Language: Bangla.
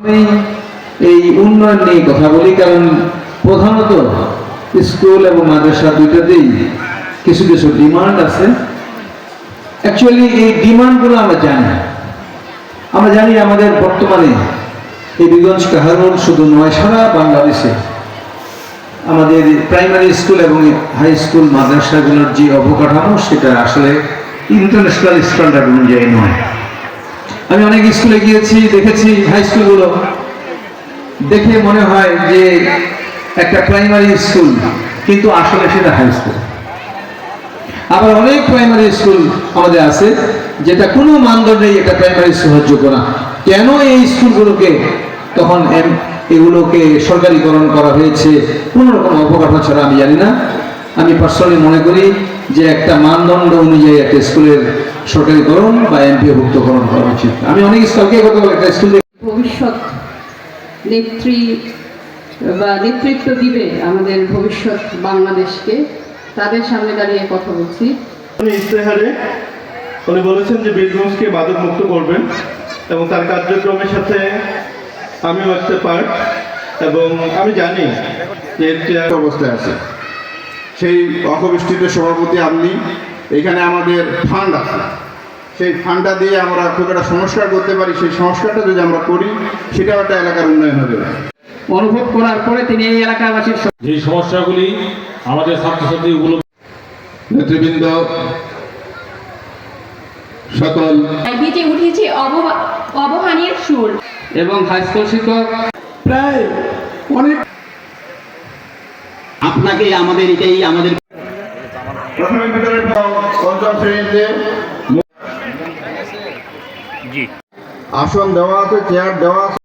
আমি এই উন্নয়ন নিয়ে কথা বলি, কারণ প্রধানত স্কুল এবং মাদ্রাসা দুইটাতেই কিছু কিছু ডিমান্ড আছে। অ্যাকচুয়ালি এই ডিমান্ডগুলো আমরা জানি আমাদের বর্তমানে এই বিগঞ্জ কাহারোল শুধু নয়, সারা বাংলাদেশে আমাদের প্রাইমারি স্কুল এবং হাই স্কুল মাদ্রাসাগুলোর যে অবকাঠামো সেটা আসলে ইন্টারন্যাশনাল স্ট্যান্ডার্ড অনুযায়ী নয়। আমি অনেক স্কুলে গিয়েছি, দেখেছি হাই স্কুলগুলো দেখে মনে হয় যে একটা প্রাইমারি স্কুল, কিন্তু আসলে সেটা হাই স্কুল। আবার অনেক প্রাইমারি স্কুল আমাদের আছে যেটা কোনো মানদণ্ডেই একটা প্রাইমারি স্কুল হওয়ার যোগ্য না। কেন এই স্কুলগুলোকে তখন এগুলোকে সরকারিকরণ করা হয়েছে কোনো রকম অবকাঠামো ছাড়া আমি জানি না। আমি পার্সোনালি মনে করি যে একটা মানদণ্ড অনুযায়ী একটা স্কুলের সরকারিকরণ বা এমপিওভুক্তকরণ করা উচিত। আমি অনেক স্কুলকে কথা বলি, একটা স্কুল ভবিষ্যৎ নেতৃত্ব দিবে আমাদের ভবিষ্যৎ বাংলাদেশকে, তাদের সামনে দাঁড়িয়ে কথা বলছি। ইশতেহারে উনি বলেছেন যে বীরগঞ্জকে মাদক মুক্ত করবেন এবং তার কার্যক্রমের সাথে আমিও একটা পার্ট, এবং আমি জানি যে অবস্থায় আছে। সেই অকবৃষ্টিতে সভাপতি আপনি, এখানে আমাদের ফান্ড আছে, সেই ফান্ডটা দিয়ে আমরা খুব একটা সংস্কার করতে পারি। সেই সংস্কারটা যদি আমরা করি সেটাও একটা এলাকার উন্নয়ন হবে। অনুভব করার পরে তিনি এই এলাকাবাসীর যে সমস্যাগুলি আমাদের ছাত্রছাত্রী নেতৃবৃন্দ সকল বেজে উঠেছে অবহানির সুর এবং হাই স্কুল শিক্ষক প্রায় অনেক আপনাকে আমাদের এটাই আমাদের প্রথমে ভিতরে পঞ্চম শ্রেণীতে আসন দেওয়া আছে, চেয়ার দেওয়া আছে।